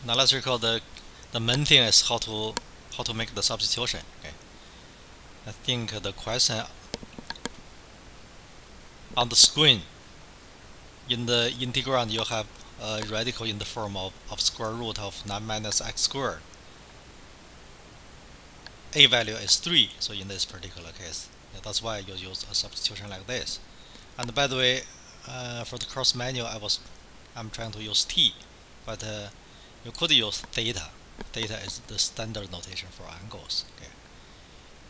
Now let's recall the main thing is how to make the substitution. Okay. I think the question on the screen, in the integrand you have a radical in the form of square root of 9 minus x squared. A value is 3, so in this particular case, that's why you use a substitution like this. And by the way, for the course manual, I'm trying to use t, but you could use theta. Theta is the standard notation for angles. Okay.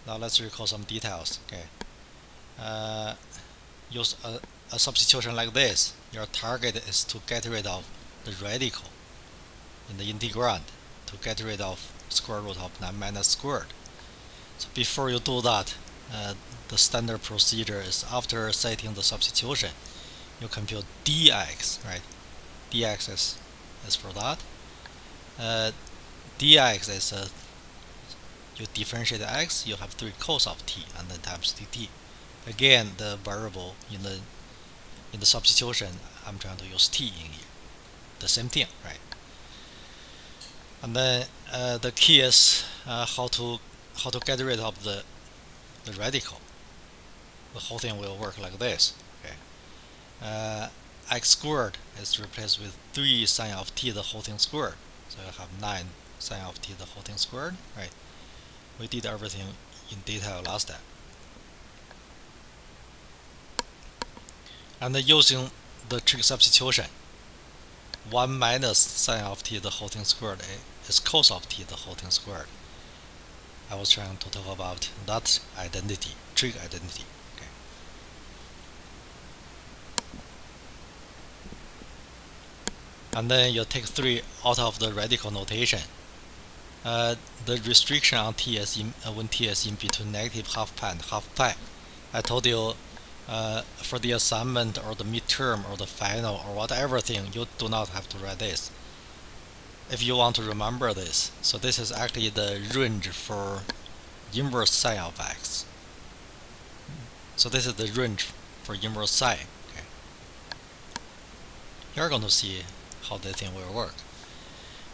Now let's recall some details. Okay. Use a substitution like this. Your target is to get rid of the radical in the integrand, to get rid of square root of 9 minus squared. So before you do that, the standard procedure is after setting the substitution, you compute dx, right? Dx is for that. Dx is you differentiate x, you have 3 cos of t, and then times dt. Again, the variable in the substitution, I'm trying to use t in here. The same thing, right? And then the key is how to get rid of the radical. The whole thing will work like this. Okay. X squared is replaced with 3 sine of t the whole thing squared. So you have 9 sine of t the whole thing squared, right? We did everything in detail last time. And then using the trig substitution, 1 minus sine of t the whole thing squared is cos of t the whole thing squared. I was trying to talk about that identity, trig identity. Okay. And then you take 3 out of the radical notation. The restriction on t is when t is in between negative half pi and half pi. I told you for the assignment or the midterm or the final or whatever thing, you do not have to write this. If you want to remember this, so this is actually the range for inverse sine of x. So this is the range for inverse sine. Okay. You're going to see how the thing will work.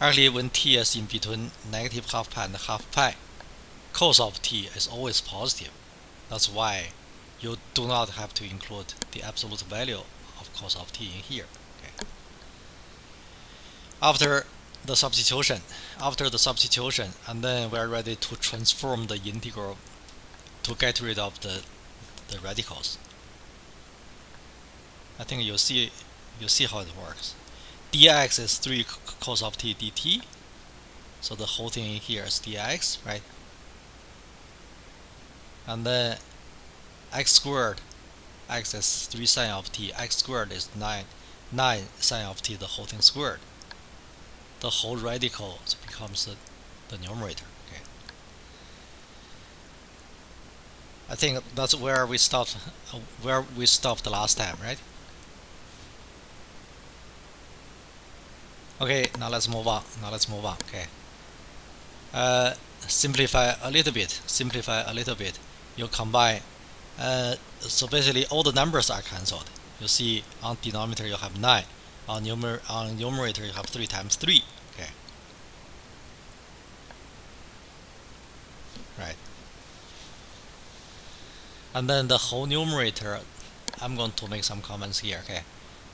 Actually, when t is in between negative half pi and half pi, cos of t is always positive. That's why you do not have to include the absolute value of cos of t in here. Okay. After the substitution, and then we're ready to transform the integral to get rid of the radicals. I think you see how it works. Dx is 3 cos of t dt, so the whole thing in here is dx, right? And then x squared, x is 3 sine of t, x squared is 9 sine of t the whole thing squared. The whole radical becomes the numerator. Okay. I think that's where we stopped last time, right? Okay, now let's move on. Okay. Simplify a little bit. You combine. So basically, all the numbers are cancelled. You see, on denominator you have 9. On numerator you have 3 times 3. Okay. Right. And then the whole numerator, I'm going to make some comments here. Okay.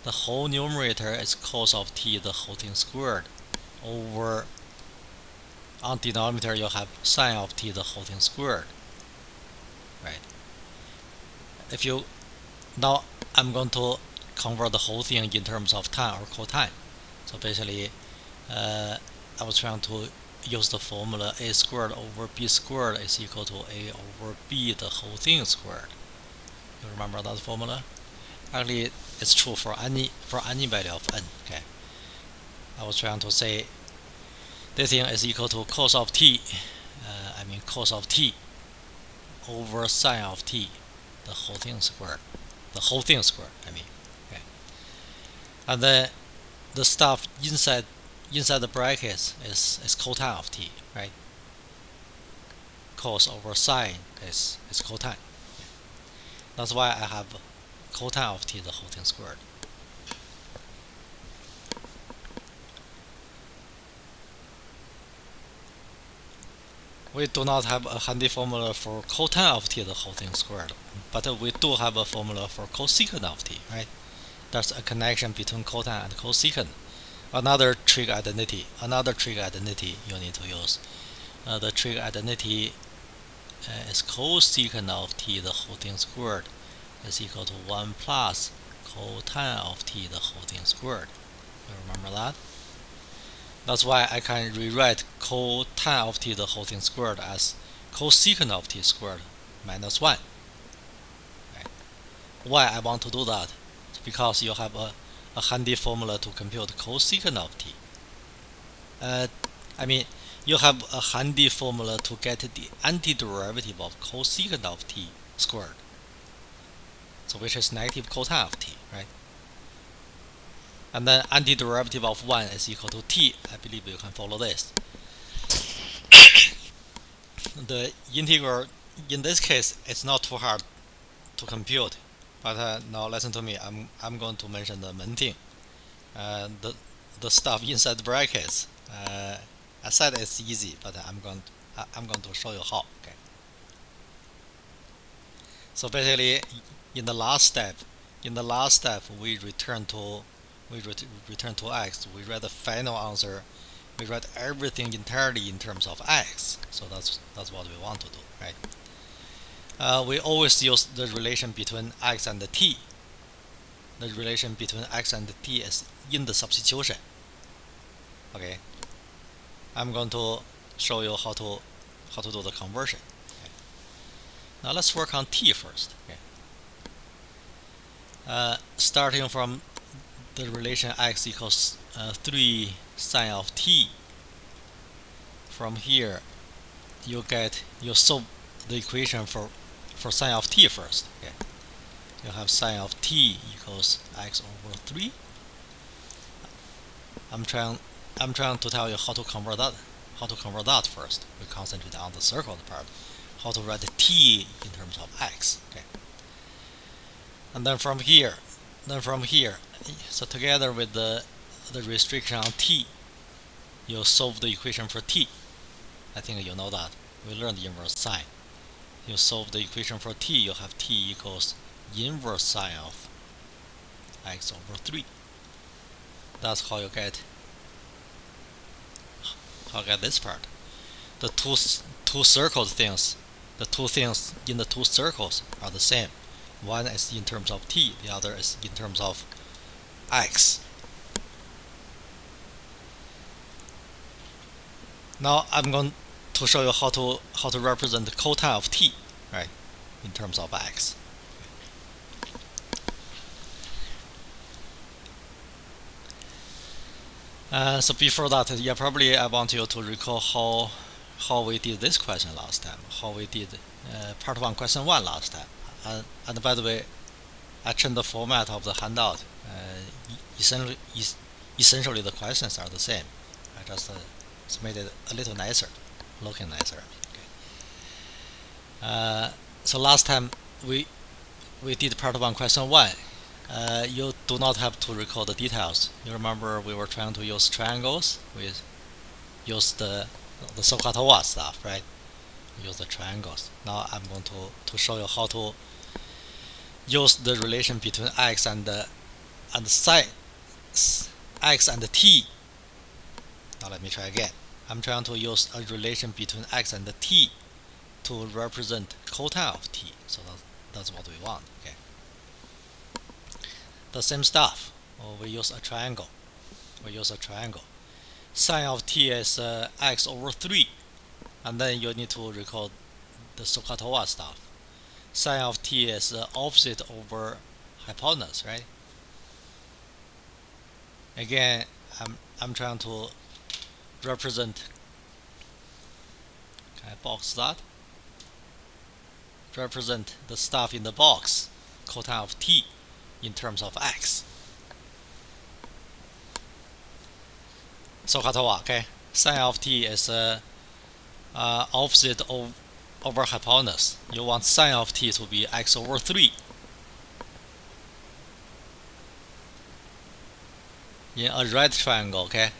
The whole numerator is cos of t the whole thing squared over, on denominator you have sine of t the whole thing squared. Right. Now I'm going to convert the whole thing in terms of tan or cotangent. So basically, I was trying to use the formula a squared over b squared is equal to a over b the whole thing squared. You remember that formula? Actually, it's true for any value of n. Okay. I was trying to say this thing is equal to cos of t. Cos of t over sine of t the whole thing squared. Okay. And then the stuff inside the brackets is cotangent of t, right? Cos over sine is cotangent. That's why I have cotangent of t the whole thing squared. we do not have a handy formula for cosine of t, the whole thing squared, but we do have a formula for cosecant of t, right? There's a connection between cosine and cosecant. Another trig identity you need to use. The trig identity is cosecant of t, the whole thing squared, is equal to 1 plus cosine of t, the whole thing squared. You remember that? That's why I can rewrite cosine of t, the whole thing squared, as cosecant of t squared minus 1. Right? Why I want to do that? It's because you have a handy formula to compute cosecant of t. You have a handy formula to get the antiderivative of cosecant of t squared. So which is negative cosine of t, right? And then antiderivative of 1 is equal to t. I believe you can follow this. The integral, in this case, it's not too hard to compute. But now listen to me. I'm going to mention the main thing. The stuff inside the brackets. I said it's easy, but I'm going to show you how. Okay. So basically, in the last step, we return to x. We write the final answer. We write everything entirely in terms of x. So that's what we want to do, right? We always use the relation between x and t. The relation between x and t is in the substitution. Okay. I'm going to show you how to do the conversion. Okay. Now let's work on t first. Okay. Starting from the relation x equals 3 sine of t. From here, you solve the equation for sine of t first. Okay. You have sine of t equals x over 3. I'm trying to tell you how to convert that first. We concentrate on the circled part. How to write t in terms of x. Okay. And then from here, so together with the restriction on t, you solve the equation for t. I think you know that. We learned inverse sine. You solve the equation for t, you have t equals inverse sine of x over 3. That's how you get this part. The two circled things, the two things in the two circles are the same. One is in terms of t, the other is in terms of x. Now I'm going to show you how to represent the cosine of t, right, in terms of x. So before that, yeah, probably I want you to recall how we did this question last time, how we did part 1, question 1 last time. And by the way, I changed the format of the handout. Essentially the questions are the same. I just made it a little nicer, looking nicer. Okay. So last time we did part 1, question 1. You do not have to recall the details. You remember we were trying to use triangles. We used the Sokatoa stuff, right? We use the triangles. Now I'm going to show you how to use the relation between x and sine x and t. Now let me try again. I'm trying to use a relation between x and t to represent cosine of t. So that's what we want. Okay. The same stuff. We use a triangle. Sine of t is x over 3, and then you need to recall the Sokatoa stuff. Sine of t is opposite over hypotenuse, right? Again, I'm trying to represent. Can I box that? Represent the stuff in the box, cosine of t, in terms of x. Sokatoa, okay? Sine of t is opposite over hypotenuse. You want sine of t to be x over 3. In a right triangle, okay?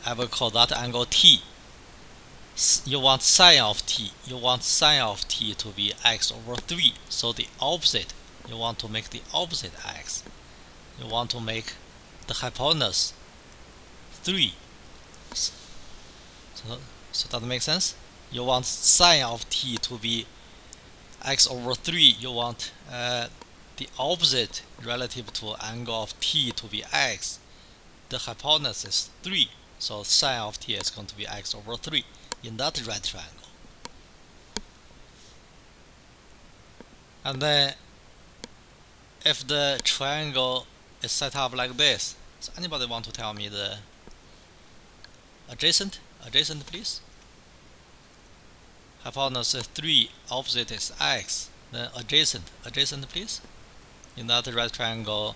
I will call that angle t. you want sine of t. You want sine of t to be x over 3. So the opposite, you want to make the opposite x. You want to make the hypotenuse 3. So that makes sense? You want sine of t to be x over 3. You want the opposite relative to angle of t to be x. The hypotenuse is 3. So sine of t is going to be x over 3 in that right triangle. And then if the triangle is set up like this, so anybody want to tell me the adjacent? Adjacent, please. Hypotenuse is 3, opposite is x. Then adjacent, please. In that right triangle,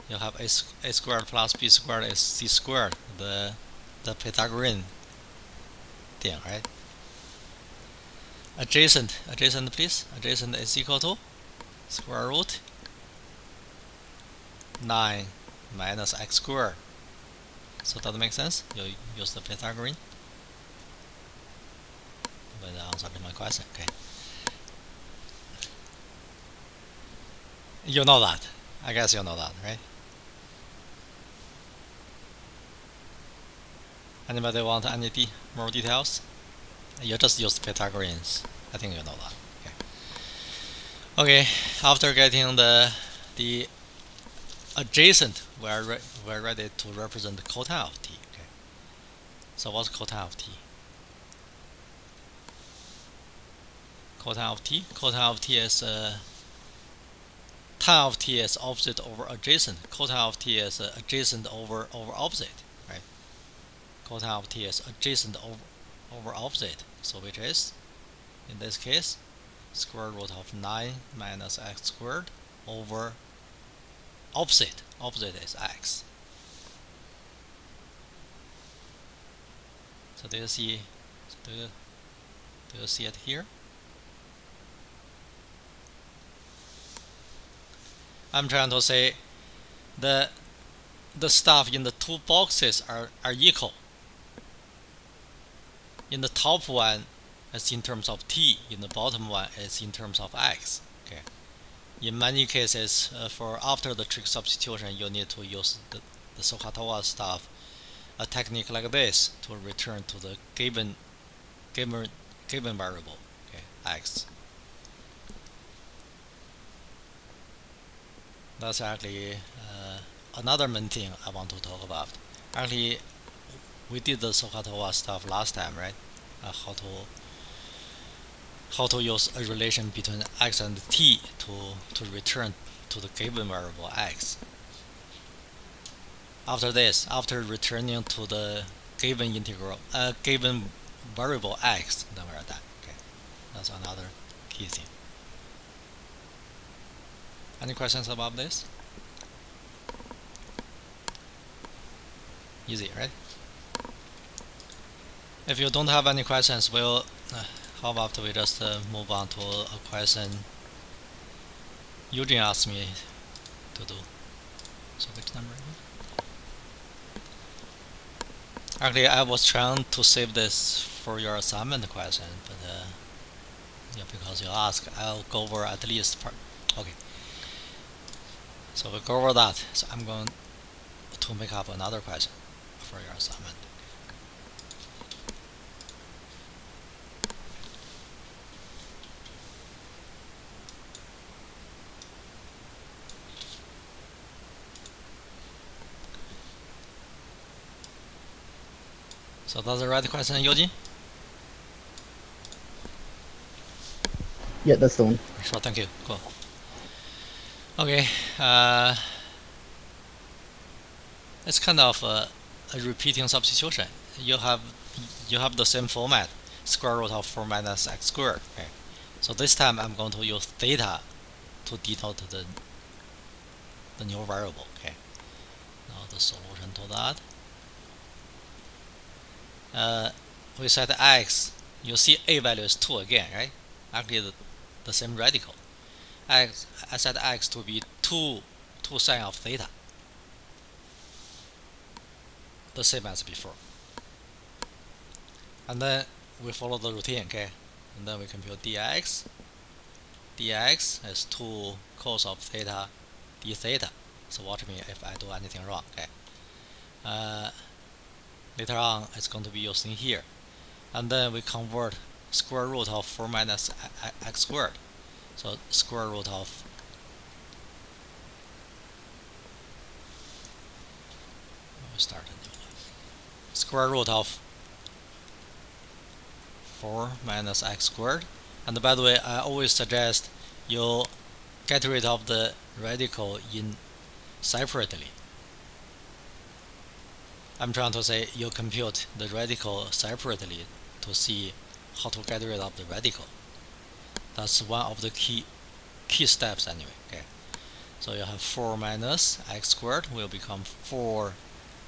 you have a squared plus b squared is c squared, the Pythagorean thing, right? Adjacent, please. Adjacent is equal to square root 9 minus x squared. So that makes sense? You use the Pythagorean. But the answer to my question, okay. You know that. I guess you know that, right? Anybody want any more details? You just use Pythagoreans. I think you know that. Okay. After getting the adjacent, we're ready to represent the cotangent of t. Okay. So what's cotangent of t? Cotangent of t is tan of t is opposite over adjacent. Cotangent of t is adjacent over opposite, right? Cotangent of t is adjacent over opposite. So which is, in this case, square root of 9 minus x squared over opposite. Opposite is x. So do you see? Do you see it here? I'm trying to say the stuff in the two boxes are equal. In the top one, it's in terms of t. In the bottom one, it's in terms of x. Okay. In many cases, for after the trig substitution, you need to use the SOHCAHTOA stuff, a technique like this to return to the given variable, okay, x. That's actually another main thing I want to talk about. Actually, we did the SOHCAHTOA stuff last time, right? How to use a relation between x and t to return to the given variable x. After this, after returning to the given variable x, then we're done. Okay, that's another key thing. Any questions about this? Easy, right? If you don't have any questions, we'll how about we just move on to a question Eugene asked me to do. So which number is it? Actually, I was trying to save this for your assignment question, but yeah, because you asked, I'll go over at least part. Okay. So we'll go over that. So I'm going to make up another question for your assignment. So that's the right question, Eugene? Yeah, that's the one. Sure, thank you. Cool. Okay. It's kind of a repeating substitution. You have the same format, square root of 4 minus x squared. Okay. So this time I'm going to use theta to denote the new variable. Okay. Now the solution to that. We set x. You see a value is 2 again, right? Actually the same radical. I set x to be 2 sine of theta. The same as before. And then we follow the routine, okay? And then we compute dx. dx is 2 cos of theta d theta. So watch me if I do anything wrong, okay? Later on, it's going to be used in here. And then we convert square root of 4 minus x squared. So square root of start a new one. Square root of 4 minus x squared. And by the way, I always suggest you get rid of the radical in separately. I'm trying to say you compute the radical separately to see how to get rid of the radical. That's one of the key steps anyway. Okay. So you have 4 minus x squared will become 4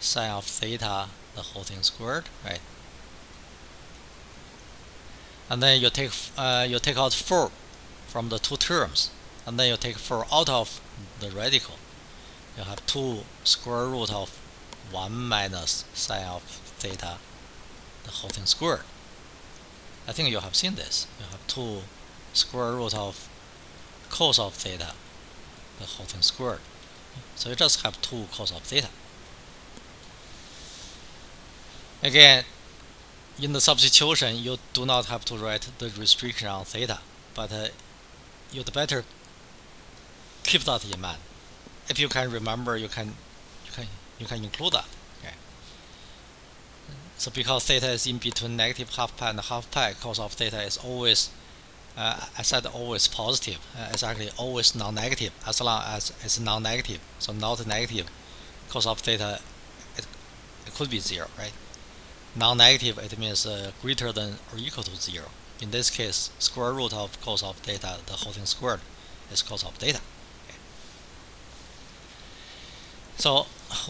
sine of theta, the whole thing squared, right? And then you take out 4 from the two terms, and then you take 4 out of the radical. You have 2 square root of 1 minus sine of theta, the whole thing squared. I think you have seen this. You have 2 square root of cos of theta, the whole thing squared. So you just have 2 cos of theta. Again, in the substitution, you do not have to write the restriction on theta, but you'd better keep that in mind. If you can remember, you can include that. Okay. So because theta is in between negative half pi and half pi, cos of theta is always, I said always positive. It's actually always non-negative as long as it's non-negative. So not negative, cos of theta, it could be 0, right? Non-negative, it means greater than or equal to 0. In this case, square root of cos of theta, the whole thing squared, is cos of theta. Okay. So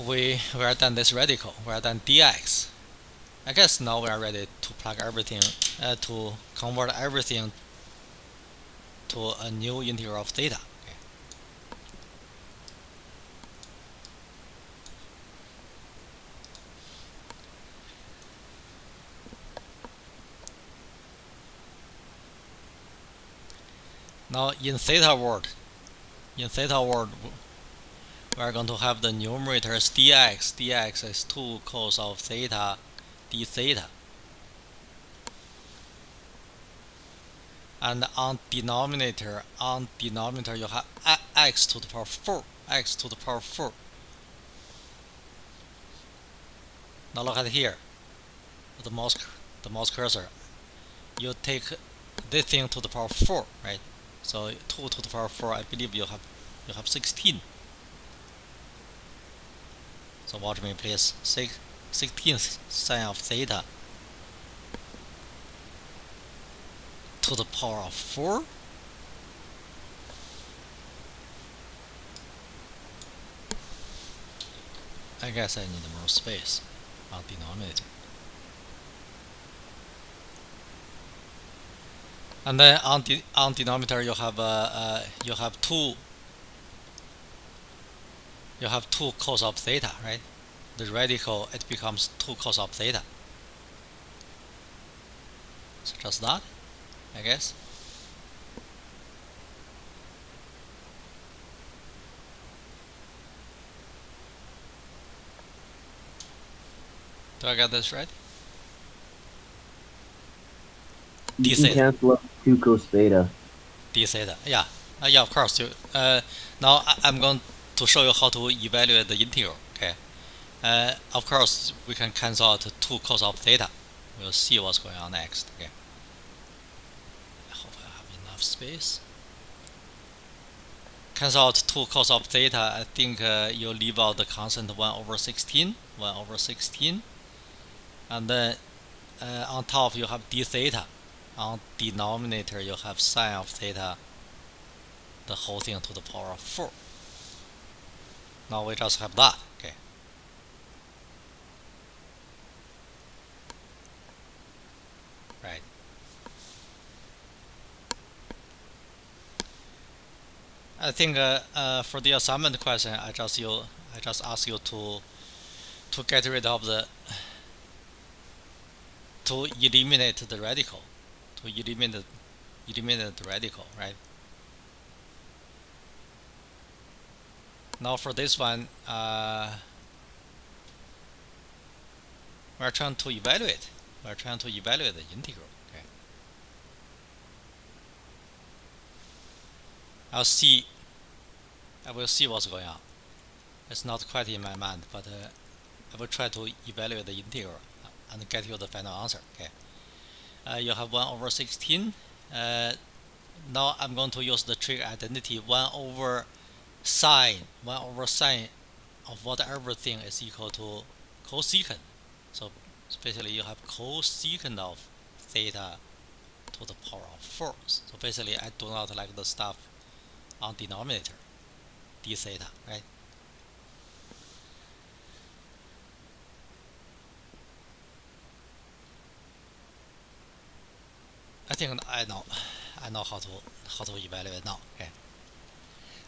we are done this radical. We are done dx. I guess now we are ready to plug everything, to convert everything to a new integral of theta. Okay. Now in theta world, we are going to have the numerator as dx. dx is 2 cos of theta d theta. And on denominator you have x to the power 4. x to the power 4. Now look at here, the mouse cursor. You take this thing to the power 4, right? So 2 to the power 4, I believe you have 16. So watch me please. 16 sine of theta to the power of 4. I guess I need more space on denominator. And then on denominator you have two cos of theta, right? The radical, it becomes 2 cos of theta. So just that, I guess. Do I get this right? You can cancel out 2 cos theta. D theta, yeah, yeah, of course. Now I'm going to show you how to evaluate the integral. Okay, of course we can cancel out 2 cos of theta. We'll see what's going on next. Okay, I hope I have enough space. Cancel out 2 cos of theta. I think you leave out the constant 1/16, and then on top you have d theta. On denominator you have sine of theta, the whole thing to the power of 4. Now we just have that. Okay. Right. I think for the assignment question, I just ask you to get rid of the to eliminate the radical, eliminate the radical, right? Now for this one, we're trying to evaluate. We're trying to evaluate the integral. Okay. I will see what's going on. It's not quite in my mind, but I will try to evaluate the integral and get you the final answer. Okay. You have 1 over 16. Now I'm going to use the trig identity 1 over sine of whatever thing is equal to cosecant. So basically you have cosecant of theta to the power of 4. So basically I do not like the stuff on denominator, d theta, right? I think I know how to evaluate now.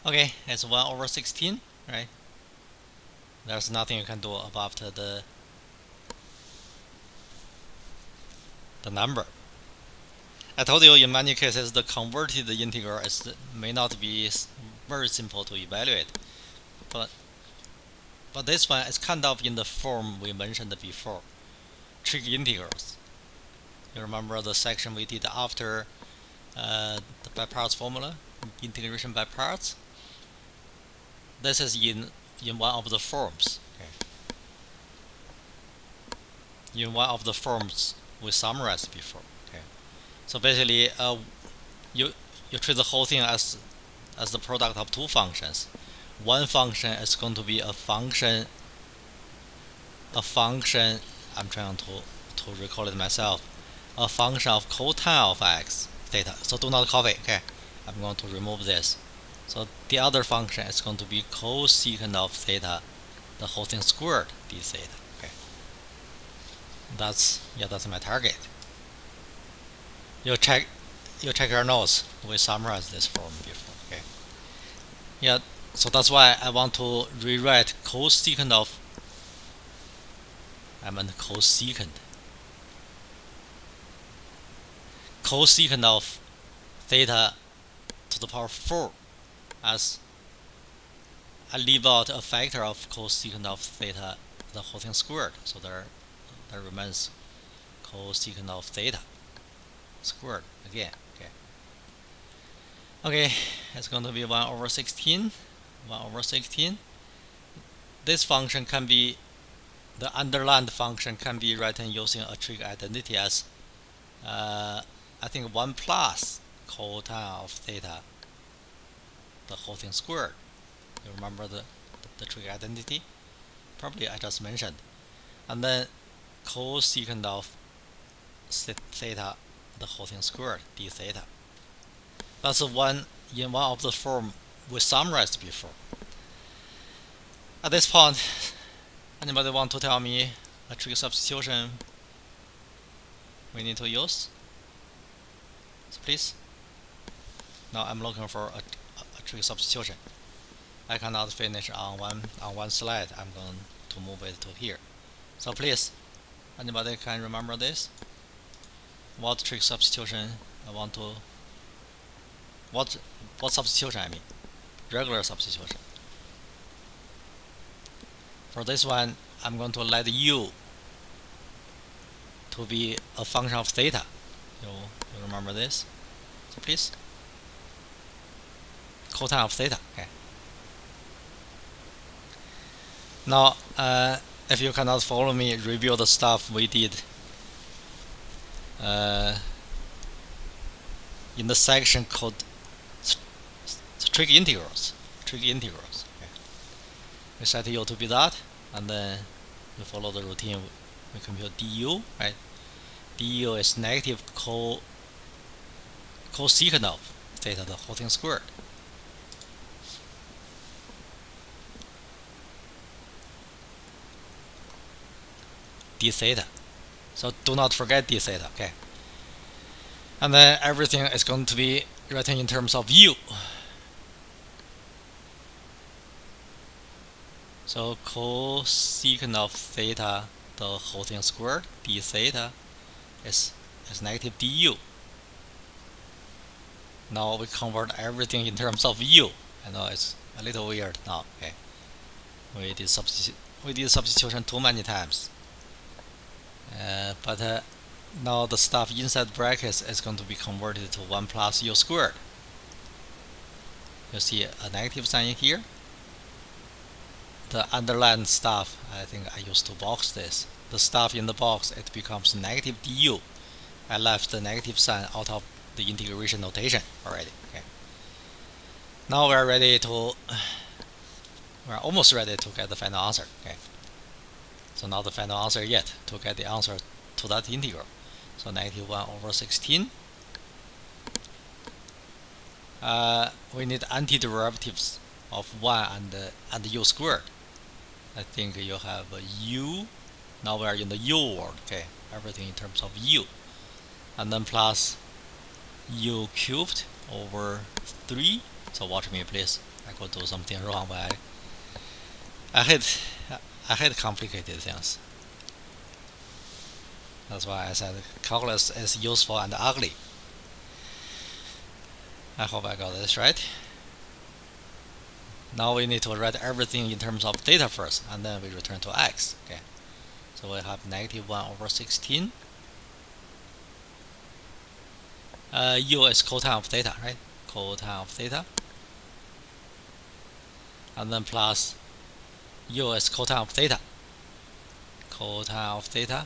Okay, it's 1 over 16, right? There's nothing you can do about the number. I told you in many cases the converted integral may not be very simple to evaluate, but this one is kind of in the form we mentioned before, trig integrals. You remember the section we did after the by parts formula, integration by parts? This is in one of the forms. In one of the forms we summarized before. So basically, you treat the whole thing as the product of two functions. One function is going to be a function. I'm trying to recall it myself. A function of cotangent of x theta. So do not copy. Okay, I'm going to remove this. So the other function is going to be cosecant of theta, the whole thing squared d theta. Okay, that's my target. You check your notes. We summarized this form before. Okay. Yeah. So that's why I want to rewrite cosecant of. I meant cosecant. Cosecant of theta to the power 4 as I leave out a factor of cosecant of theta, the whole thing squared. So there remains cosecant of theta squared again. Okay, it's going to be 1 over 16. 1 over 16. This function can be, the underlined function can be written using a trig identity as I think 1 plus cotangent of theta, the whole thing squared. You remember the trig identity? Probably I just mentioned. And then cosecant of theta, the whole thing squared, d theta. That's one in one of the form we summarized before. At this point, anybody want to tell me a trig substitution we need to use? So please. Now I'm looking for a trig substitution. I cannot finish on one slide. I'm going to move it to here. So please, anybody can remember this? What trig substitution I want to? What substitution I mean? Regular substitution. For this one, I'm going to let u to be a function of theta. You remember this? So please. Cotangent of theta. Okay. Now, if you cannot follow me, review the stuff we did in the section called trig integrals. Okay. We set u to be that, and then we follow the routine. We compute du, right? Du is negative cosecant of theta, the whole thing squared. D theta. So do not forget d theta. Okay. And then everything is going to be written in terms of u. So cosecant of theta, the whole thing squared, d theta, is negative du. Now we convert everything in terms of u. I know it's a little weird now. Okay, we did substitution too many times, but now the stuff inside brackets is going to be converted to 1 plus u squared. You see a negative sign in here. The underlined stuff, I think I used to box this. The stuff in the box, it becomes negative du. I left the negative sign out of the integration notation already. Okay. Now we're almost ready to get the final answer. Okay. So now the final answer yet to get the answer to that integral. So negative 1 over 16. We need antiderivatives of 1 and u squared. I think you have u. Now we are in the u world. Okay, everything in terms of u, and then plus u cubed over 3. So watch me, please. I could do something wrong, but I hate complicated things. That's why I said calculus is useful and ugly. I hope I got this right. Now we need to write everything in terms of theta first, and then we return to x. Okay, so we have negative 1 over 16. U is cotangent of theta, right? Cotangent of theta. And then plus u is cotangent of theta. Cotangent of theta.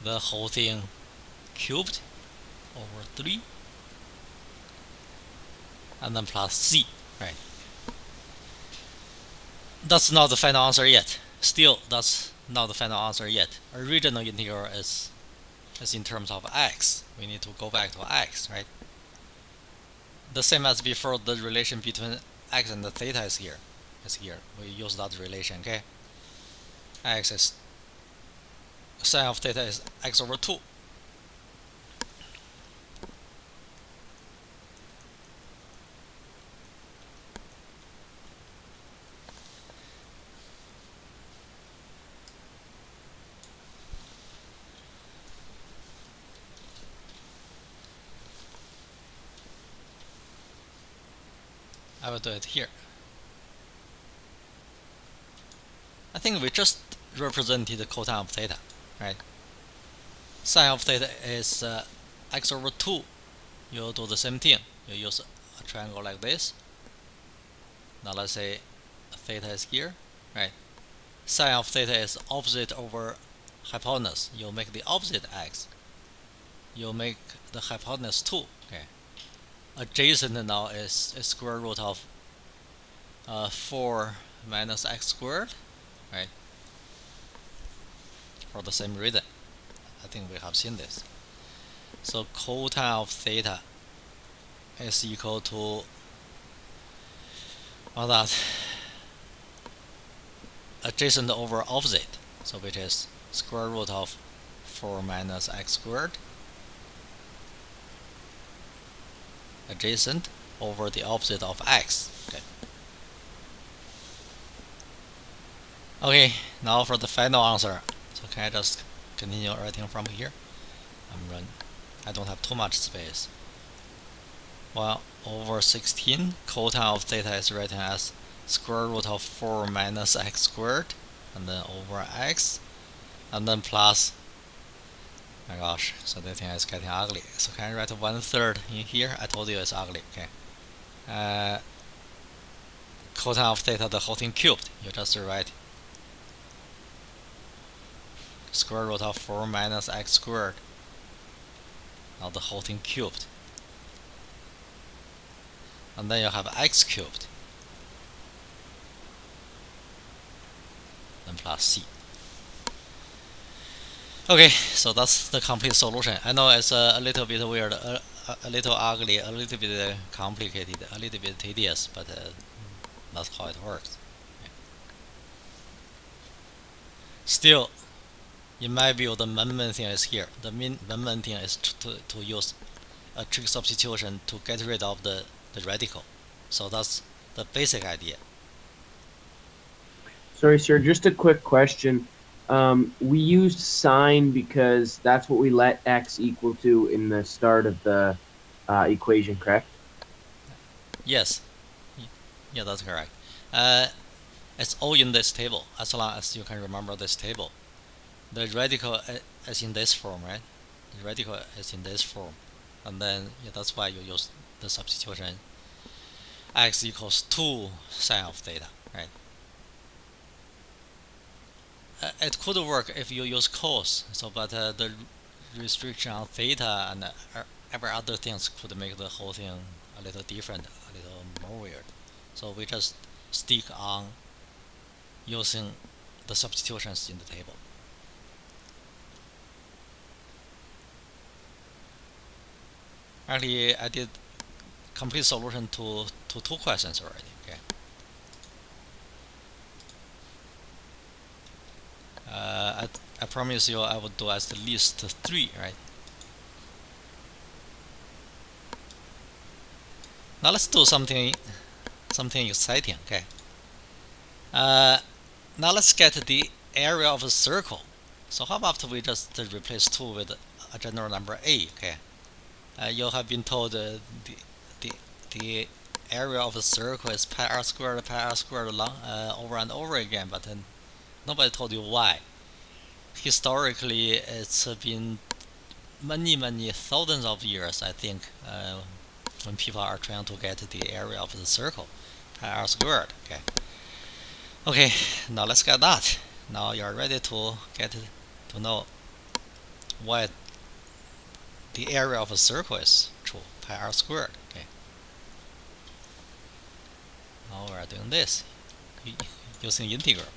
The whole thing cubed over 3. And then plus c, right? That's not the final answer yet. Still, that's not the final answer yet. Original integral is in terms of x. We need to go back to x, right? The same as before, the relation between x and the theta is here. We use that relation, okay? X is sine of theta is x over 2. I will do it here. I think we just represented the cotangent of theta, right? Sine of theta is x over 2. You do the same thing. You use a triangle like this. Now let's say theta is here, right? Sine of theta is opposite over hypotenuse. You make the opposite x. You make the hypotenuse 2. Okay. Adjacent now is square root of 4 minus x squared, right? For the same reason. I think we have seen this. So cotangent of theta is equal to that adjacent over opposite, so which is square root of 4 minus x squared adjacent over the opposite of x. Okay, now for the final answer. So can I just continue writing from here? I don't have too much space. 1 over 16 cotangent of theta is written as square root of 4 minus x squared, and then over x, and then plus, my gosh, so the thing is getting ugly. So can I write 1/3 in here? I told you it's ugly. Okay. Cotangent of theta, the whole thing cubed. You just write square root of 4 minus x squared. Now the whole thing cubed. And then you have x cubed. Then plus c. Okay, so that's the complete solution. I know it's a little bit weird, a little ugly, a little bit complicated, a little bit tedious, but that's how it works. Okay. Still, in my view, the main thing is here. The main thing is to use a trig substitution to get rid of the radical. So that's the basic idea. Sorry, sir, just a quick question. We used sine because that's what we let x equal to in the start of the equation, correct? Yes. Yeah, that's correct. It's all in this table, as long as you can remember this table. The radical is in this form, right? The radical is in this form. And then, yeah, that's why you use the substitution x equals 2 sine of theta, right? It could work if you use cos, but the restriction on theta and every other things could make the whole thing a little different, a little more weird. So we just stick on using the substitutions in the table. Actually, I did complete solution to two questions already. Okay. I promise you I would do at least 3, right? Now let's do something exciting. Okay. Now let's get the area of a circle. So how about we just replace 2 with a general number a? Okay. You have been told the the area of a circle is pi r squared long, over and over again, but nobody told you why. Historically, it's been many thousands of years, I think, when people are trying to get the area of the circle, pi r squared. Okay. Okay. Now let's get that. Now you are ready to get to know what the area of a circle is true, pi r squared. Okay. Now we are doing this using integral.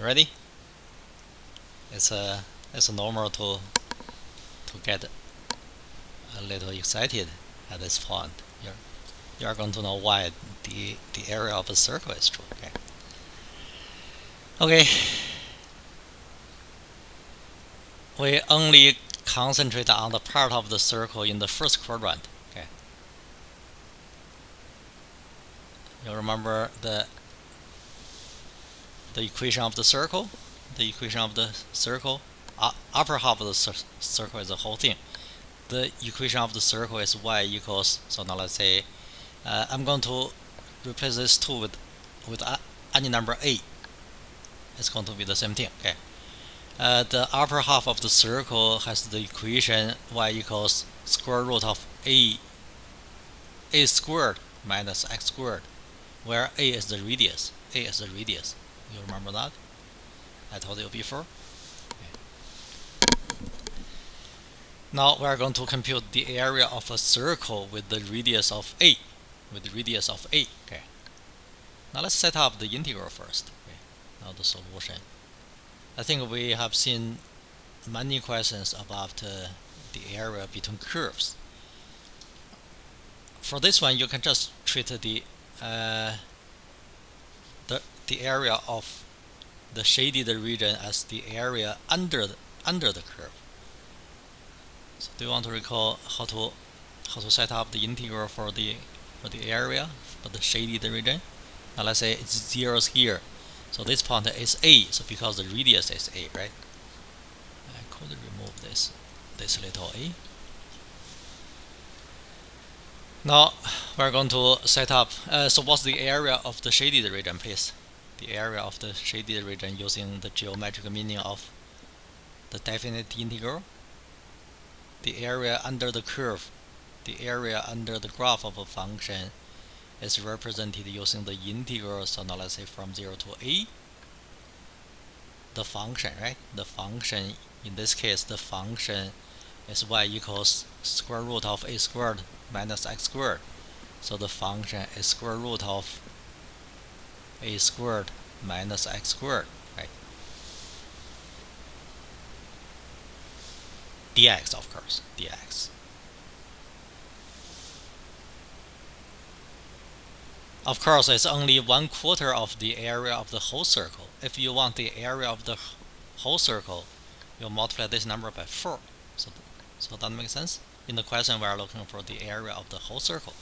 Ready? It's normal to get a little excited at this point. You're going to know why the area of a circle is true. Okay. Okay. We only concentrate on the part of the circle in the first quadrant. Okay. You remember the equation of the circle? The equation of the circle, upper half of the circle is the whole thing. The equation of the circle is y equals, so now let's say I'm going to replace this 2 with any number a. It's going to be the same thing. Okay. The upper half of the circle has the equation y equals square root of a squared minus x squared, where a is the radius. A is the radius. You remember that? I told you before. Now we are going to compute the area of a circle with the radius of a. Okay. Now let's set up the integral first. Okay. Now the solution. I think we have seen many questions about the area between curves. For this one, you can just treat the area of the shaded region as the area under the curve. So do you want to recall how to set up the integral for the area for the shaded region? Now let's say it's zeros here. So this point is a. So because the radius is a, right? I could remove this little a. Now we're going to set up. So what's the area of the shaded region, please? The area of the shaded region using the geometric meaning of the definite integral. The area under the curve, the area under the graph of a function is represented using the integral. So now let's say from 0 to a. The function, right? The function, in this case, the function is y equals square root of a squared minus x squared. So the function is square root of a squared minus x squared, right? Dx, of course, dx. Of course, it's only 1/4 of the area of the whole circle. If you want the area of the whole circle, you multiply this number by 4. So that makes sense? In the question, we are looking for the area of the whole circle.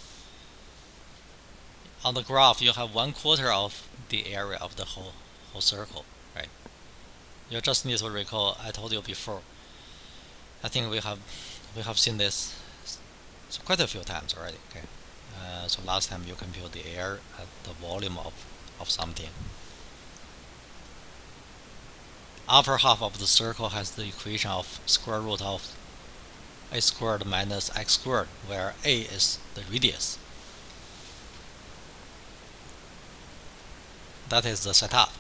on the graph you have 1/4 of the area of the whole circle, right? You just need to recall, I told you before. I think we have seen this quite a few times already. Okay, so last time you compute the area at the volume of something. Upper half of the circle has the equation of square root of a squared minus x squared, where a is the radius. That is the setup.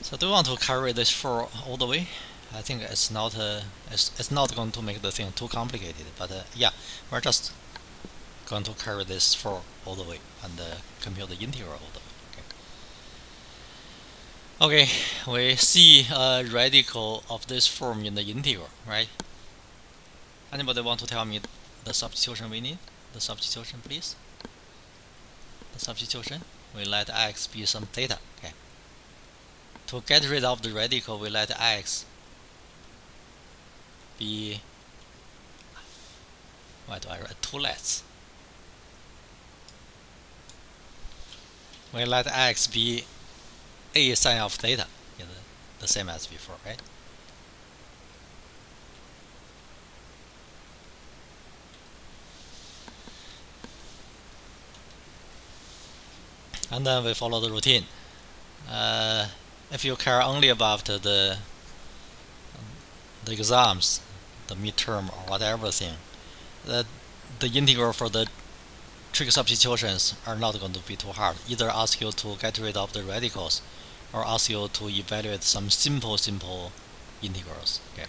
So do you want to carry this for all the way? I think it's not going to make the thing too complicated, but yeah, we're just going to carry this for all the way and compute the integral all the way. Okay, we see a radical of this form in the integral, right? Anybody want to tell me the substitution we need? The substitution, please. The substitution, we let x be some theta. Okay. To get rid of the radical, we let x be, why do I write two lets? We let x be a sine of theta, the same as before, right? And then we follow the routine. If you care only about the exams, the midterm or whatever thing, the integral for the trig substitutions are not going to be too hard. Either ask you to get rid of the radicals or ask you to evaluate some simple integrals. Okay,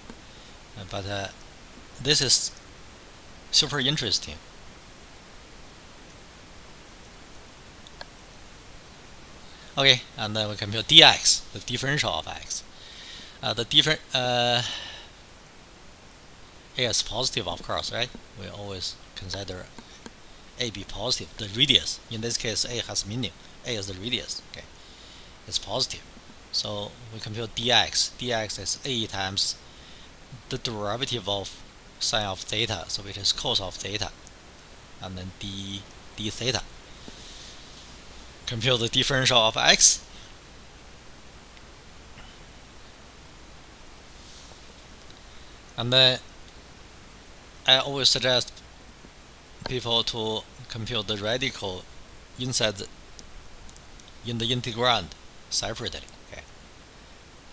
but this is super interesting. Okay, and then we compute dx, the differential of x. A is positive, of course, right? We always consider a be positive. The radius, in this case, a has meaning. A is the radius. Okay, it's positive. So we compute dx. Dx is a times the derivative of sine of theta, so it is cos of theta, and then d theta. Compute the differential of x. And then I always suggest people to compute the radical inside in the integrand separately, okay,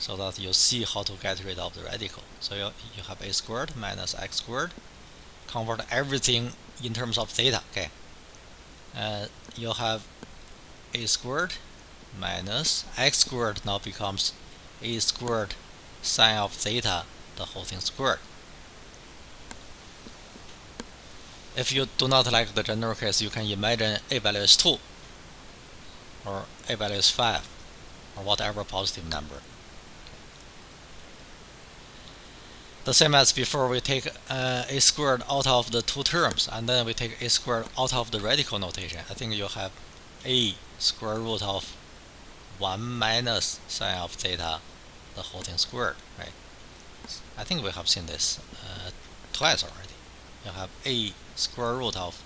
so that you see how to get rid of the radical. So you have a squared minus x squared. Convert everything in terms of theta. Okay, you have a squared minus x squared now becomes a squared sine of theta, the whole thing squared. If you do not like the general case, you can imagine a value is 2 or a value is 5 or whatever positive number. The same as before, we take a squared out of the two terms, and then we take a squared out of the radical notation. I think you have a square root of 1 minus sine of theta, the whole thing squared, right? I think we have seen this twice already. You have a square root of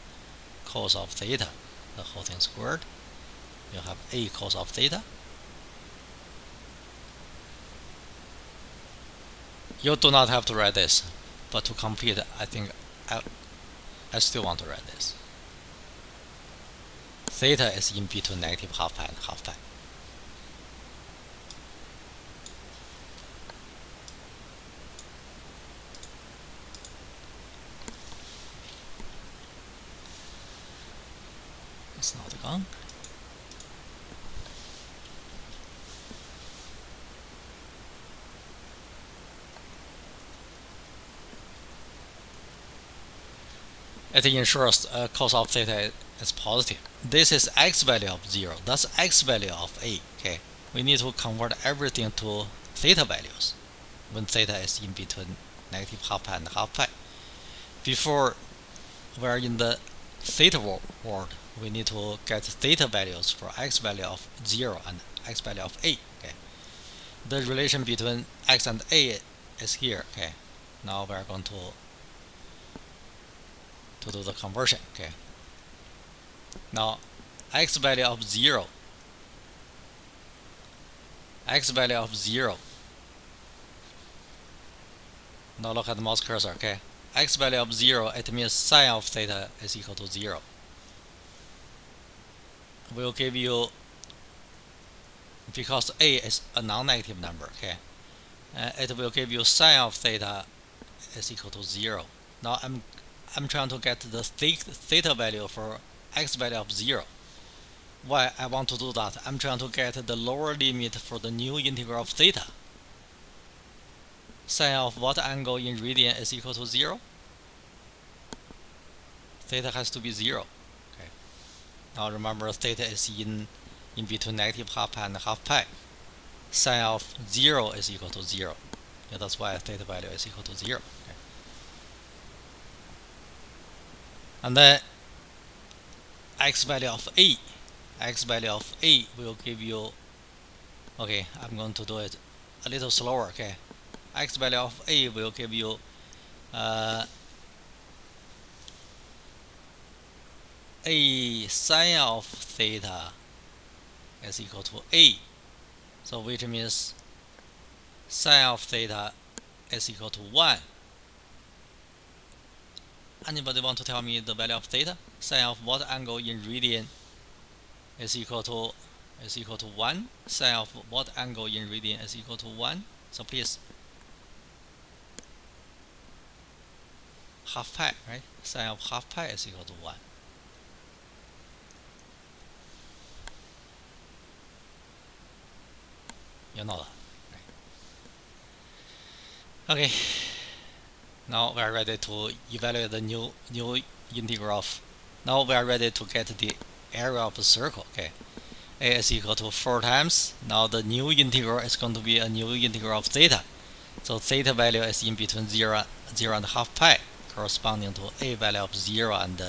cos of theta, the whole thing squared. You have a cos of theta. You do not have to write this, but to complete, I think I still want to write this. Theta is in between negative half pi and half pi. It's not gone. It ensures cos of theta is positive. This is x value of 0. That's x value of a. Okay, we need to convert everything to theta values when theta is in between negative half pi and half pi. Before we're in the theta world, we need to get theta values for x value of 0 and x value of a. Okay, the relation between x and a is here. Okay, now we're going to to do the conversion. Okay. Now, x value of 0. X value of 0. Now look at the mouse cursor. Okay. X value of 0, it means sine of theta is equal to 0. Will give you, because a is a non-negative number, okay, it will give you sine of theta is equal to 0. Now I'm trying to get the theta value for x value of 0. Why I want to do that? I'm trying to get the lower limit for the new integral of theta. Sine of what angle in radian is equal to 0? Theta has to be 0. Okay. Now remember, theta is in between negative half pi and half pi. Sine of 0 is equal to 0. Yeah, that's why theta value is equal to 0. Okay. And then x value of a. X value of a will give you, okay, I'm going to do it a little slower. Okay. X value of a will give you a sine of theta is equal to a. So which means sine of theta is equal to 1. Anybody want to tell me the value of theta? Sine of what angle in radian is equal to 1? Sine of what angle in radian is equal to 1? So please, half pi, right? Sine of half pi is equal to 1. You know that, right? Okay. Now we are ready to evaluate the new integral of. Now we are ready to get the area of the circle. Okay, a is equal to 4 times. Now the new integral is going to be a new integral of theta. So theta value is in between 0 and half pi, corresponding to a value of 0 and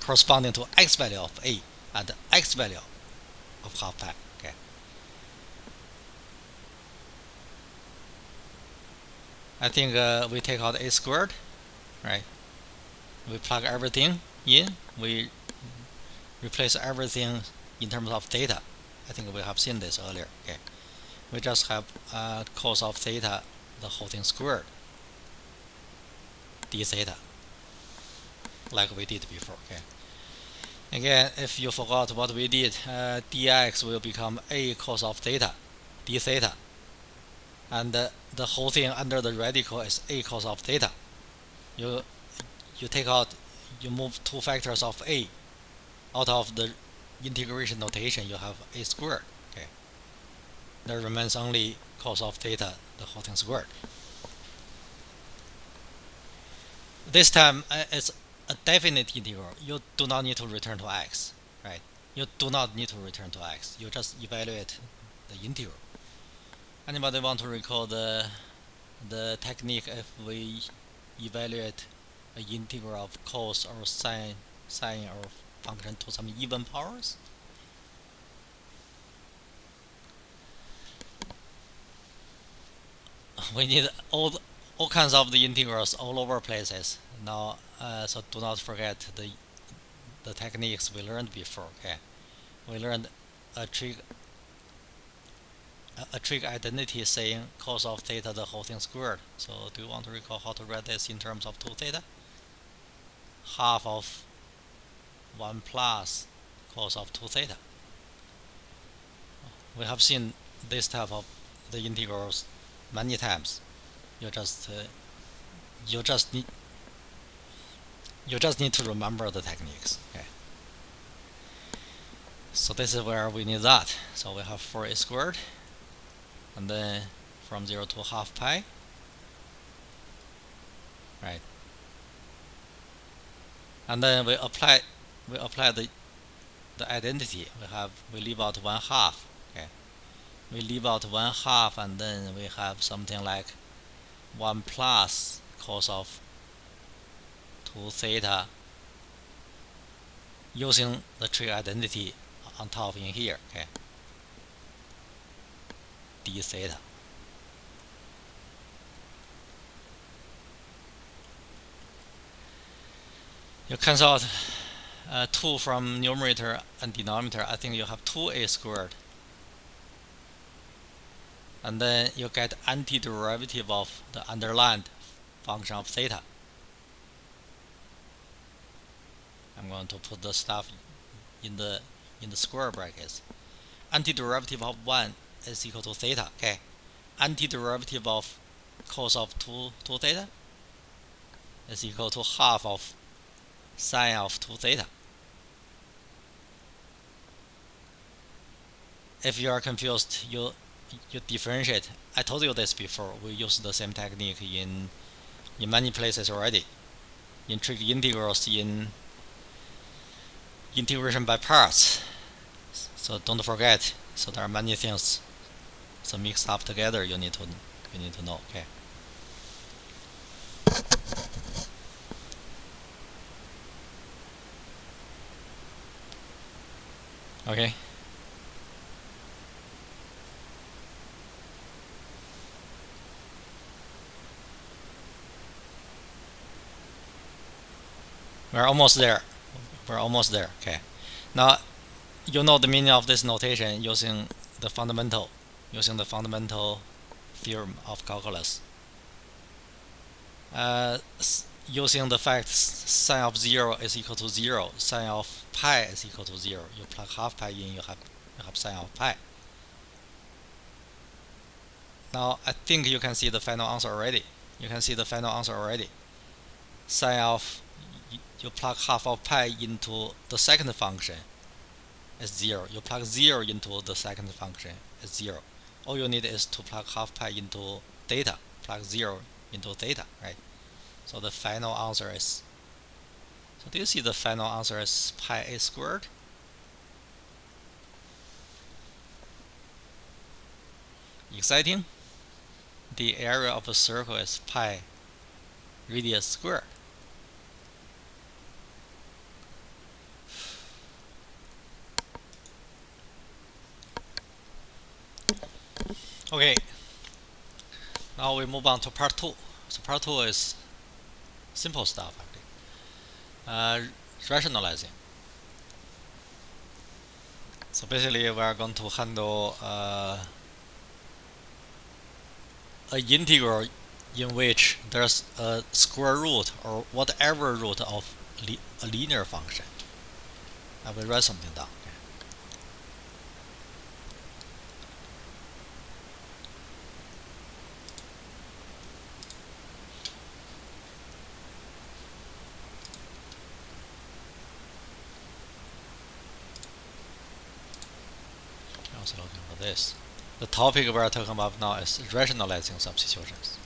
corresponding to x value of a and x value of half pi. Okay. I think we take out a squared, right? We plug everything in. We replace everything in terms of theta. I think we have seen this earlier. Okay. We just have cos of theta, the whole thing squared, d theta, like we did before. Okay. Again, if you forgot what we did, dx will become a cos of theta, d theta, and the whole thing under the radical is a cos of theta. You take out, you move two factors of a out of the integration notation. You have a squared. Okay. There remains only cos of theta, the whole thing squared. This time it's a definite integral. You do not need to return to x, right? You do not need to return to x. You just evaluate the integral. Anybody want to recall the technique if we evaluate an integral of cos or sine or function to some even powers? We need all kinds of the integrals all over places. Now, so do not forget the techniques we learned before. Okay, we learned a trig identity saying cos of theta the whole thing squared. So do you want to recall how to write this in terms of 2 theta? Half of 1 plus cos of 2 theta. We have seen this type of the integrals many times. You just need to remember the techniques. Okay. So this is where we need that. So we have 4a squared, and then from 0 to half pi, right? And then we apply the identity. We leave out 1/2. Okay, we leave out 1/2, and then we have something like 1 plus cos of 2 theta using the trig identity on top in here. Okay, d theta. You cancel out 2 from numerator and denominator. I think you have 2a squared. And then you get antiderivative of the underlined function of theta. I'm going to put the stuff in the square brackets. Antiderivative of 1 is equal to theta. Okay. Antiderivative of cos of 2 theta is equal to half of sine of 2 theta. If you are confused, you differentiate. I told you this before. We use the same technique in many places already. In trig integrals, in integration by parts. So don't forget. So there are many things. So mixed up together, you need to know. Okay. Okay. We're almost there. Okay. Now you know the meaning of this notation using the fundamental theorem of calculus. Using the fact sine of 0 is equal to 0, sine of pi is equal to 0. You plug half pi in, you have sine of pi. Now I think you can see the final answer already. Sine of, you plug half of pi into the second function is 0. You plug 0 into the second function is 0. All you need is to plug half pi into theta. Plug 0 into theta, right? So the final answer is, so do you see the final answer is pi a squared? Exciting? The area of a circle is pi radius squared. Okay, now we move on to part 2. So part 2 is simple stuff actually. Rationalizing. So basically we are going to handle an integral in which there's a square root or whatever root of a linear function. I will write something down. I'm also looking for this. The topic we are talking about now is rationalizing substitutions.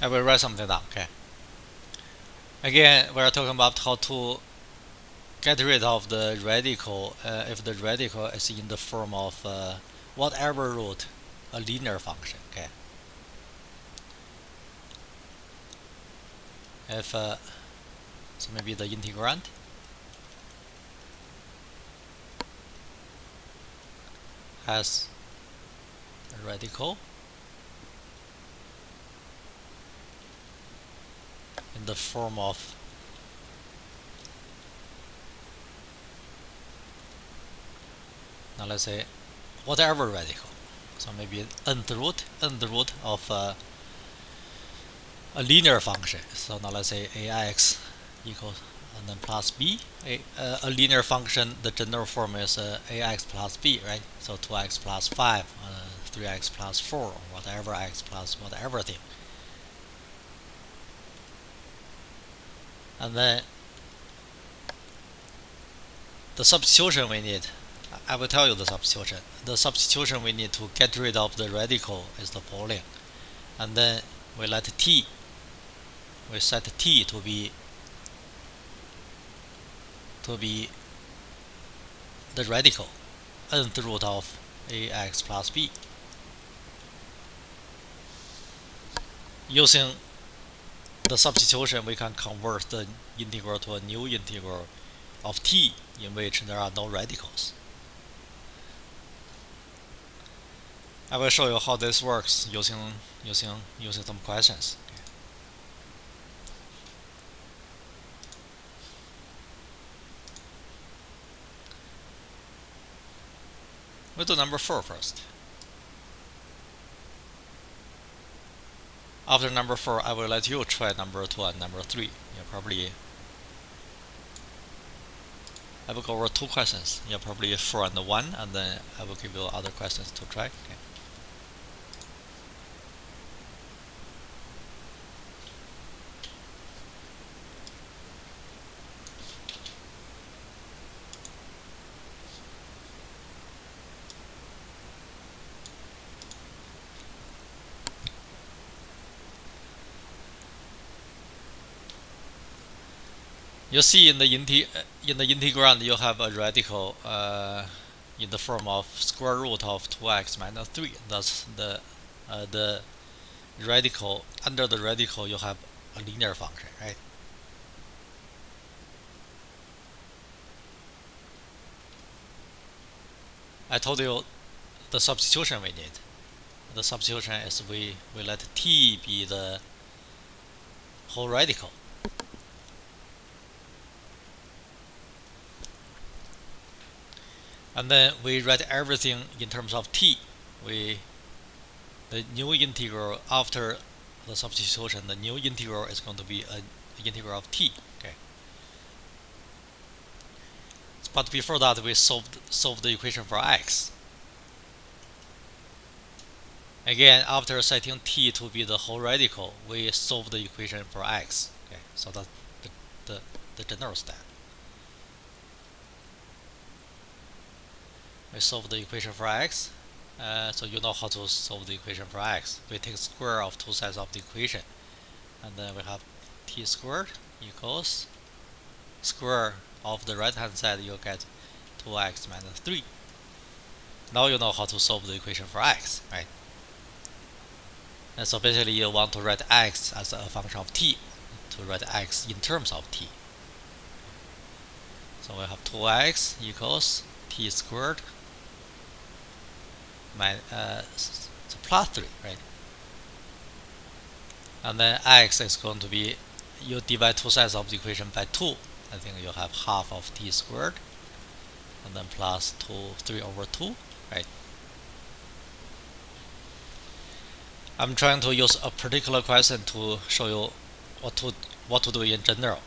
I will write something down. Okay. Again, we are talking about how to get rid of the radical if the radical is in the form of whatever root a linear function. Okay. If so, maybe the integrand has a radical in the form of now let's say whatever radical. So maybe nth root of a linear function. So now let's say ax equals and then plus b. A linear function, the general form is ax plus b, right? So 2x plus 5, 3x plus 4, or whatever x plus whatever thing. And then the substitution we need, I will tell you the substitution. The substitution we need to get rid of the radical is the following. And then we let t, we set t to be the radical, nth root of ax plus b. Using the substitution, we can convert the integral to a new integral of t in which there are no radicals. I will show you how this works using some questions. We'll do number 4 first. After number 4, I will let you try number 2 and number 3. I will go over 2 questions. Probably 4 and 1, and then I will give you other questions to try. Okay. You see in the integrand you have a radical in the form of square root of 2x minus 3. Thus the radical, under the radical you have a linear function, right? I told you the substitution we need. The substitution is we let t be the whole radical. And then we write everything in terms of t. The new integral after the substitution, the new integral is going to be an integral of t. Okay. But before that, we solved the equation for x. Again, after setting t to be the whole radical, we solve the equation for x. Okay, so that's the general step. We solve the equation for x. So you know how to solve the equation for x. We take square of 2 sides of the equation, and then we have t squared equals square of the right hand side. You get 2x minus 3. Now you know how to solve the equation for x, right? And so basically you want to write x as a function of t, to write x in terms of t. So we have 2x equals t squared plus 3, right? And then x is going to be, you divide 2 sides of the equation by 2. I think you have half of t squared, and then plus 3 over 2, right? I'm trying to use a particular question to show you what to do in general.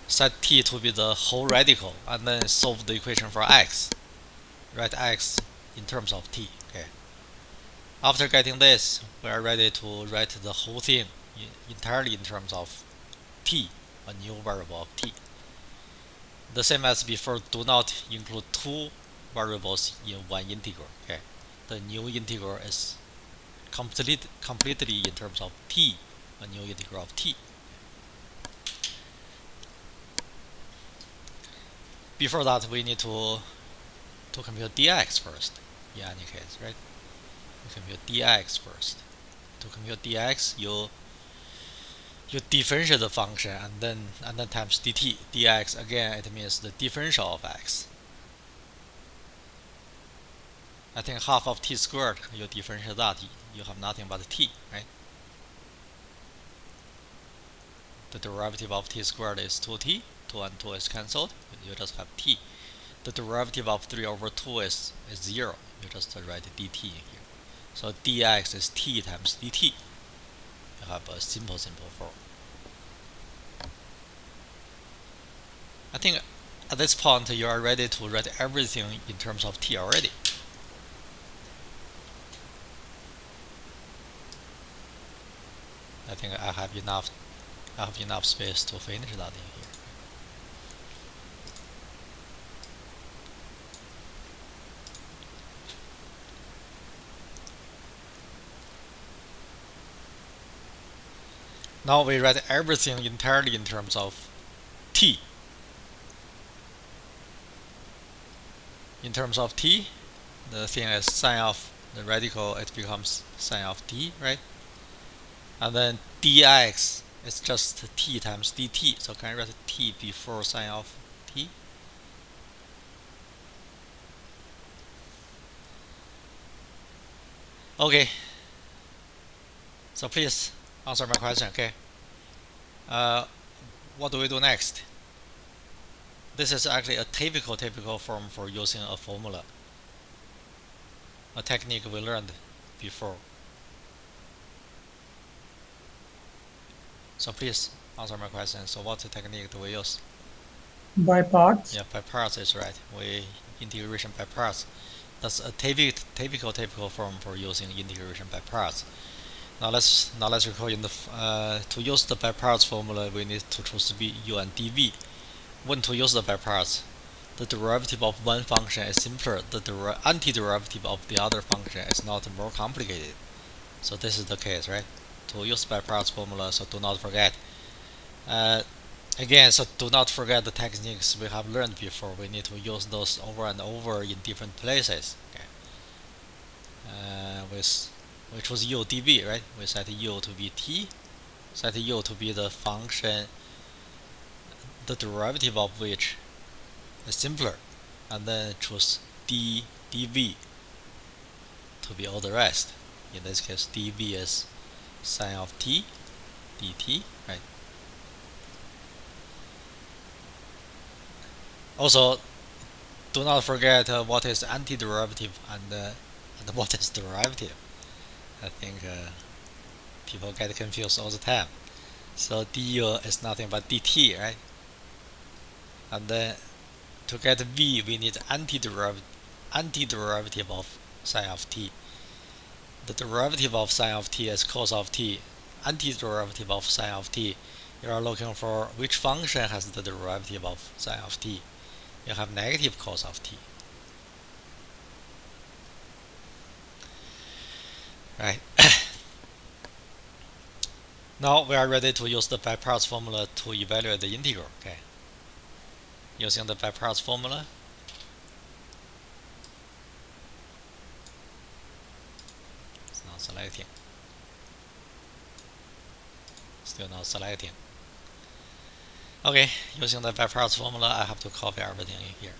Set t to be the whole radical, and then solve the equation for x. Write x in terms of t. Okay. After getting this, we are ready to write the whole thing entirely in terms of t, a new variable of t. The same as before, do not include 2 variables in one integral. Okay. The new integral is completely in terms of t, a new integral of t. Before that, we need to compute dx first, in any case, right? We compute dx first. To compute dx, you differentiate the function and then times dt. Dx, again, it means the differential of x. I think half of t squared, you differentiate that, you have nothing but t, right? The derivative of t squared is 2t. 2 and 2 is cancelled. You just have t. The derivative of 3 over 2 is 0. You just write dt in here. So dx is t times dt. You have a simple form. I think at this point you are ready to write everything in terms of t already. I think I have enough space to finish that in here. Now we write everything entirely in terms of t. in terms of t, the thing is sine of the radical, it becomes sine of t, right? And then dx is just t times dt. So can I write t before sine of t? Okay. So please answer my question, okay? What do we do next? This is actually a typical form for using a formula, a technique we learned before. So please answer my question. So what technique do we use? By parts. Yeah, by parts is right. We integration by parts. That's a typical form for using integration by parts. Now let's recall to use the by parts formula, we need to choose v, u, and dv. When to use the by parts, the derivative of one function is simpler. The antiderivative of the other function is not more complicated. So this is the case, right? To use by parts formula, so do not forget. Again, so do not forget the techniques we have learned before. We need to use those over and over in different places. Okay. We choose u dv, right? We set u to be t, set u to be the function, the derivative of which is simpler, and then choose dv to be all the rest. In this case, dv is sine of t dt, right? Also, do not forget what is antiderivative and what is derivative. I think people get confused all the time. So du is nothing but dt, right? And then to get v, we need antiderivative of sine of t. The derivative of sine of t is cos of t. Antiderivative of sine of t, you are looking for which function has the derivative of sine of t. You have negative cos of t. Right. Now we are ready to use the by parts formula to evaluate the integral. Okay. Using the by parts formula, it's not selecting. Still not selecting. Okay, using the by parts formula, I have to copy everything in here.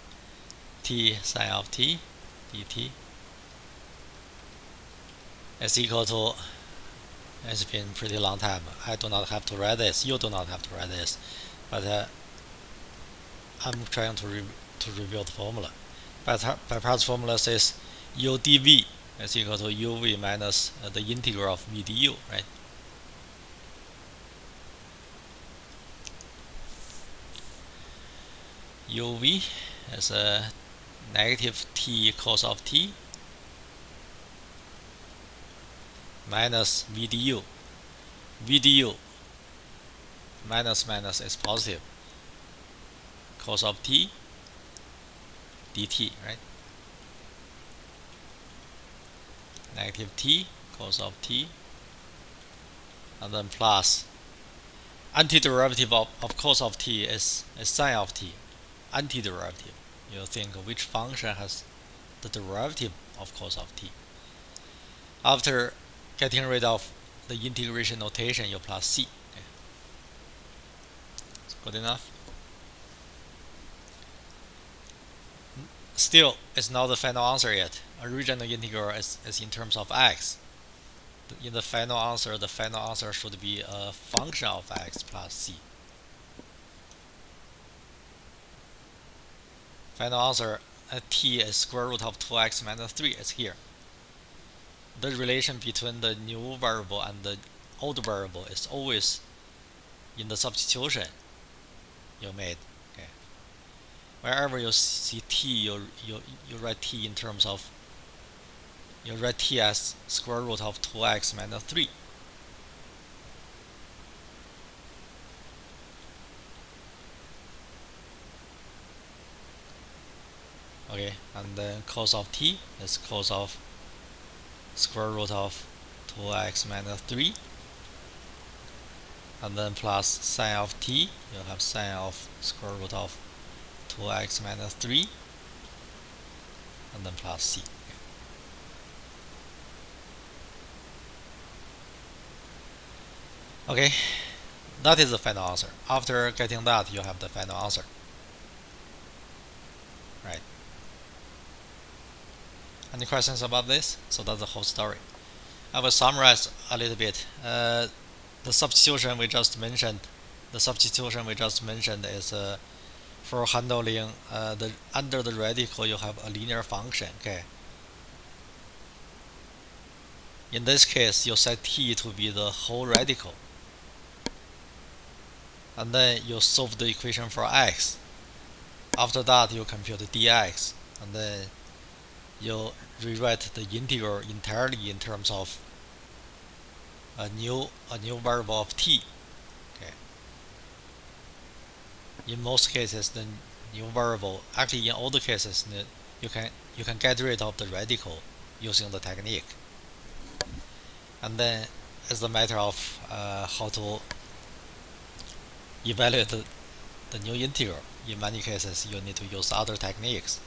T sine of t dt is equal to, it's been pretty long time. I do not have to write this. You do not have to write this. But I'm trying to review the formula. By parts formula says u dv is equal to uv minus the integral of v du, right? uv is a negative t cos of t minus v du. v du minus is positive. Cos of t dt, right? Negative t cos of t, and then plus antiderivative of cos of t is sine of t. Antiderivative, you think which function has the derivative of cos of t. After getting rid of the integration notation, you plus c. Okay. It's good enough. Still, it's not the final answer yet. Original integral is in terms of x. In the final answer should be a function of x plus c. Final answer, t is square root of 2x minus 3 is here. The relation between the new variable and the old variable is always in the substitution you made. Okay. Wherever you see t, you write t in terms of, you write t as square root of 2x minus 3. Okay, and then cos of t is cos of square root of 2x minus 3, and then plus sine of t, you have sine of square root of 2x minus 3, and then plus c. Okay, that is the final answer. After getting that, you have the final answer. Right. Any questions about this? So that's the whole story. I will summarize a little bit. The substitution we just mentioned is for handling the under the radical you have a linear function. Okay. In this case, you set t to be the whole radical, and then you solve the equation for x. After that, you compute dx, and then you rewrite the integral entirely in terms of a new variable of t. Okay. In most cases, the new variable, actually in all the cases, you can get rid of the radical using the technique. And then it's a matter of how to evaluate the new integral. In many cases, you need to use other techniques.